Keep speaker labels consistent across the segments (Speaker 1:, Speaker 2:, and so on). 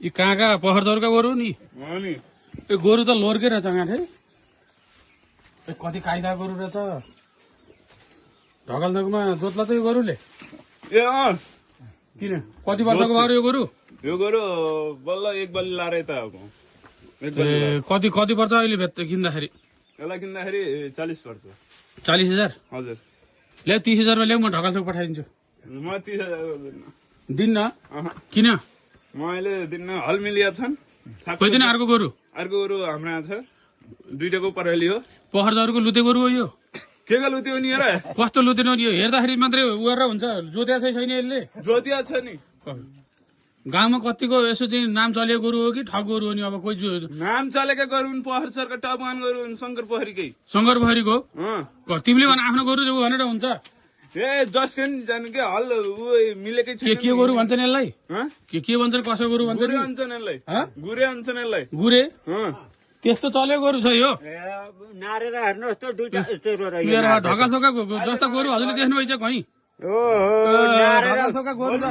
Speaker 1: यी कहाँका पहरदरका गोरु नि ए गोरु त लोरकै रहेछ गाँठे ए कति कायदा गोरु रहेछ ढकालदोकमा जोत्ला त यो गोरुले
Speaker 2: ए
Speaker 1: किन कति वर्षको भयो यो गोरु
Speaker 2: यो गोरु बल्ल एक बल्ली लारे त अब
Speaker 1: कति कति पर्छ अहिले किन्दाखेरि
Speaker 2: यसलाई किन्दाखेरि 40 वर्ष
Speaker 1: 40,000
Speaker 2: हजुर
Speaker 1: ल्याउ 30,000मा ल्याउ म ढकालदोक पठाइदिन्छु
Speaker 2: म 30,000
Speaker 1: दिन्न किन
Speaker 2: म अहिले दिन्न हल मिलिया छन्
Speaker 1: कोही दिन अर्को गोरु
Speaker 2: अर्को गोरु हाम्रा छ दुईटाको परेली हो
Speaker 1: पहरदरको लुते गोरु हो यो
Speaker 2: के का लुत्यो नि र
Speaker 1: कस्तो लुतेन यो हेर्दाखेरि मात्रै उएर हुन्छ जोत्या छैन यसले
Speaker 2: जोतिया छ नि
Speaker 1: गाउँमा कतिको यसो चाहिँ नाम चलेको गोरु हो कि ठग गोरु हो नि अब कोही
Speaker 2: नाम चलेका गोरु पहर सरका टपमान गोरु शंकर पोखरीकै
Speaker 1: शंकर पोखरीको तिमीले भने आफ्नो गोरु जो भनेर हुन्छ
Speaker 2: ए जसको नि जानु के हल मिलेकै छैन
Speaker 1: के गोरु भन्छन् यसलाई के भन्छन् कसो गोरु भन्छन्
Speaker 2: गुरे अन्छन् यसलाई गुरे अन्छन् यसलाई
Speaker 1: गुरे त्यस्तो चलेको गोरु छ यो
Speaker 3: नारेर हेर्नुहोस् त दुईटा
Speaker 1: ढका सोका जस्तो गोरु हजुरले देख्नुभएछ कहीँ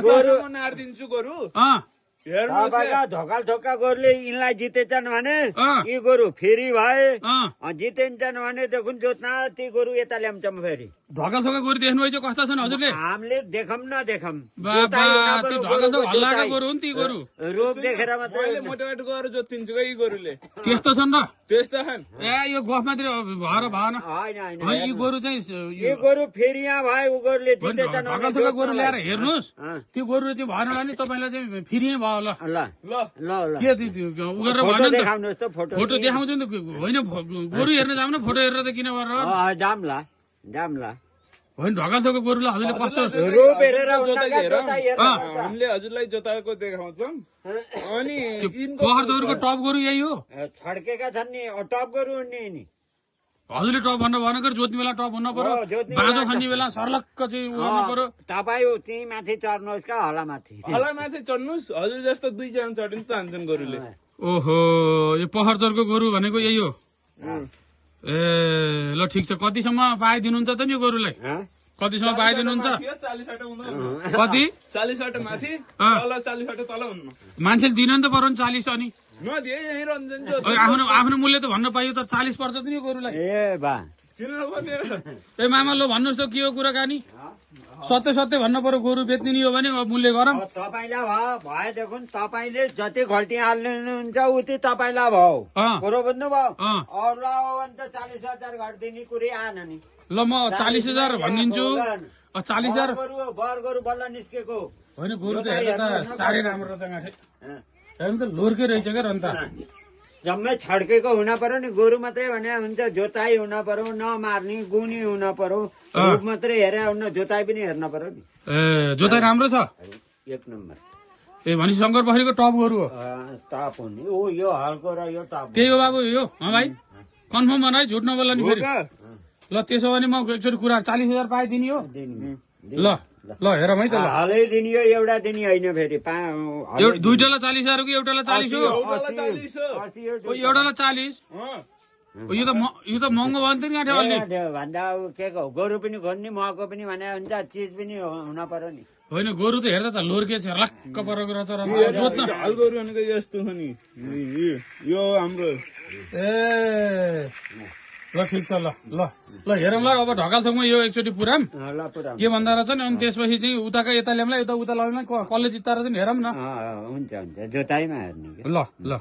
Speaker 2: गोरु नारिदिन्छु गोरु हेर्नुहोस्
Speaker 3: ढोकाल ठोका गोरुले यिनलाई जितेछन् भने यी गोरु फेरि भए जितेन्छन् भने देखुन जोत्न ती गोरु यता ल्याउँछौँ फेरि
Speaker 1: ढका सोका गोरु देख्नुभएछ कस्ता छन् हजुरले
Speaker 3: हामीले देखौँ नदेखौँ
Speaker 1: हल्लाका गोरु हो नि ती गोरु
Speaker 3: रोग देखेर
Speaker 2: मैले मोटामोटी गोरु जोतिन्छु यी गोरुले
Speaker 1: त्यस्तो छन् र
Speaker 2: त्यस्ता छन्
Speaker 1: ए यो गफ मात्रै भएर भएन यी गोरु चाहिँ
Speaker 3: यी गोरु फेरि यहाँ भए ऊ गोरुले जितेछन्
Speaker 1: ढका सोका गोरु ल्याएर हेर्नुहोस् त्यो गोरु चाहिँ भएन भने तपाईँलाई चाहिँ फेरि भयो ल
Speaker 3: ल
Speaker 2: ल
Speaker 3: ल
Speaker 1: के उ गरेर भएन नि त
Speaker 3: देखाउनुहोस् त फोटो
Speaker 1: फोटो देखाउँछु नि त होइन गोरु हेर्न जाऊँ न फोटो हेरेर त किन गरेर
Speaker 3: जाम्ला जाम्ला
Speaker 1: होइन ढकालदोकको गोरुलाई हजुरले कस्तो
Speaker 3: रोप हेरेर
Speaker 2: हामीले हजुरलाई जोताएको देखाउँछौँ अनि
Speaker 1: पहरदरको टप गोरु यही हो
Speaker 3: छड्केका छन् नि टप गोरु नि
Speaker 1: हजुरले टप भन्नु भएन कि जोत्ने बेला टप हुन पर्यो बाँझो खन्ने बेला सर्लक्क चाहिँ गर्नु पर्यो
Speaker 3: तपाईँ त्यही माथि चढ्नुहोस् का हला माथि
Speaker 2: माथि चढ्नुहोस् हजुर जस्तो 2 जना चढिन्छ हान्छन् गोरुले
Speaker 1: ओहो यो पहरदरको गोरु भनेको यही हो ए ल ठिक छ कतिसम्म पाइदिनुहुन्छ त नि यो गोरुलाई कतिसम्म पाइदिनुहुन्छ
Speaker 2: 40
Speaker 1: कति
Speaker 2: 40 माथि तल 40 तल हुन्न
Speaker 1: मान्छेले दिनु नि त पर्यो नि 40 अनि
Speaker 2: नदिए यही रञ्जन
Speaker 1: आफ्नो आफ्नो मूल्य त भन्न पाइयो तर 40 पर्छ त नि यो गोरुलाई
Speaker 3: ए बा
Speaker 2: किन नभने
Speaker 1: ए मामा लो भन्नुहोस् त के हो कुराकानी सत्य सत्य भन्नु पर्यो गोरु बेच्ने नि हो भने मूल्य गरौँ
Speaker 3: तपाईँलाई भयो देखुन तपाईँले जति खल्टी हाल्नुहुन्छ उति तपाईँलाई भयो कुरो बुझ्नुभयो अरूलाई हो भने त 40,000 घटिदिने कुरै आएन नि
Speaker 1: ल म 40,000 भनिदिन्छु 40,000
Speaker 3: बर गोरु बल्ल निस्केको
Speaker 1: होइन गोरु त हेर्दा त साह्रै राम्रो रहेछ गाँठे हेर्नु त लोरकै रहेछ क्या रन्ता
Speaker 3: जम्मै छड्केको हुन पर्यो नि गोरु मात्रै भने हुन्छ जोताई हुन पर्यो नमार्ने गुनी हुन पर्यो रूप मात्रै हेरे हुन जोताई पनि हेर्न पर्यो नि
Speaker 1: ए जोताई राम्रो छ
Speaker 3: 1 नम्बर
Speaker 1: ए भने शंकर पोखरीको टप गोरु हो
Speaker 3: टप हुने ओ यो हल्को र यो टप
Speaker 1: त्यही हो बाबु यो भाइ कन्फर्म भन है झुट नबोल्ला नि फेरि ल त्यसो भने म एकचोटि कुरा 40,000 पाइदिने हो ल ल हेरौँ है त ल
Speaker 3: हालै दिने हो एउटा दिने होइन फेरि
Speaker 1: दुईटालाई 40,000 कि एउटालाई 40 हो एउटालाई 40 यो त महँगो भयो नि गाँठे अलि
Speaker 3: भन्दा के को गोरु पनि खोज्ने महँगो पनि भने हुन्छ चिज पनि हुन पर्यो नि
Speaker 1: होइन गोरु त हेर्दा त लोरके छ लक्क परेको रहेछ जोत्न
Speaker 2: हल गोरु भनेको यस्तो छ नि यो हाम्रो
Speaker 1: ए ल ठिक छ ल ल ल हेरौँ ल अब ढकालथोकमा यो एकचोटि पुराम के भन्दा रहेछ नि अनि त्यसपछि चाहिँ उताका यता ल्याउँला यता उता लगाउँला कसले जित्ता रहेछ नि हेरौँ न
Speaker 3: हुन्छ हुन्छ जोताइमा हेर्ने
Speaker 1: ल ल